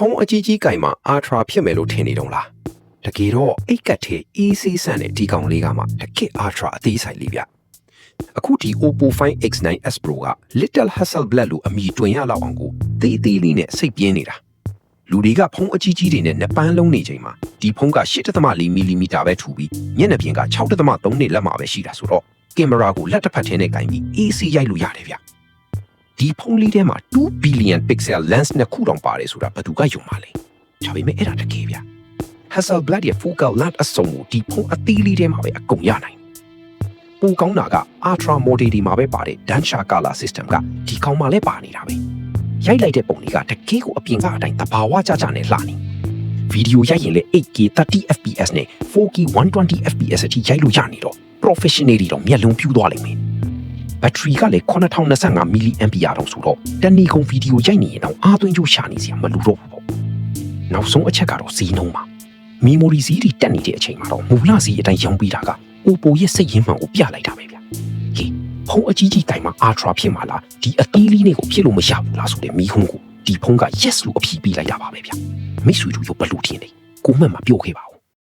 ဖုံးအကြီးကြီးကင်မှာ Ultra ဖြစ်မယ်လို့ထင်နေတော့လားတကယ်တော့အိတ်ကတ်ထဲ easy ဆန်တဲ့ဒီကောင်လေးကမှတကယ် Ultra အသေးဆိုင်လေးဗျအခုဒီ Oppo Find X9s Pro က Little Hasselblad လို့အမည်တွင်ရလောက်အောင်ကိုသေးသေးလေးနဲ့စိတ်ပြင်းနေတာလူတွေကဖုံးအကြီးကြီးတွေနဲ့နှစ်ပန်းလုံးနေချိန်မှာဒီဖုံးက 8.4 mm ပဲထူပြီးမျက်နှာပြင်က 6.3 နှစ်လက်မှာပဲရှိတာဆိုတော့ကင်မရာကိုလက်တစ်ဖက်ထဲနဲ့ကင်ပြီး easy ရိုက်လို့ရတယ်ဗျဒီဖုံးလေးထဲမှာ2 billion pixel lens နဲ့ခုတောင်ပါတယ်ဆိုတာဘယ်သူကယုံပါလဲဒါပေမဲ့အဲ့ဒါတကယ်ဗျ Hasselblad ရဲ့ focal length အစုံကိုဒီဖုံးအသီးလေးထဲမှာပဲအကုန်ရနိုင်ပိုကောင်းတာက Ultra model ဒီမှာပဲပါတဲ့ Dansha Color System ကဒီကောင်မှလည်းပါနေတာပဲရိုက်လိုက်တဲ့ပုံလေးကတကယ်ကိုအပြင်ကအတိုင်းသဘာဝကျကျနဲ့လှနေဗီဒီယိုရိုက်ရင်လည်း 8K 30 fps နဲ့ 4K 120 fps အထိရိုက်လို့ရနေတော့ professional တွေတော့မျက်လုံးပြူးသွားလိမ့်မယ်ဘက်ထရီကလည်း9025 mAh တောင်ဆိုတော့တနေ့ကုန်ဗီဒီယိုရိုက်နေရင်တော့အားသွင်းကြိုးရှာနေစရာမလိုတော့ဘူးပေါ့နောက်ဆုံးအချက်ကတော့ဈေးနှုန်းပါ memory ဈေးတွေတက်နေတဲ့အချိန်မှာတော့မူလဈေးအတိုင်းရောင်းပေးတာက Oppo ရဲ့စိတ်ရင်းမှန်ကိုပြလိုက်တာပဲဗျဟေးဖုံးအကြီးကြီးတိုင်မှာ Ultra ဖြစ်မှာလားဒီအသီးလေးတွေကိုဖြစ်လို့မရဘူးလားဆိုတဲ့မီးဟုံးကိုဒီဖုံးက yes လို့အဖြေပေးလိုက်တာပါပဲဗျမိတ်ဆွေတို့ရောဘယ်လိုထင်လဲကိုမှတ်မပြောခဲ့ပါ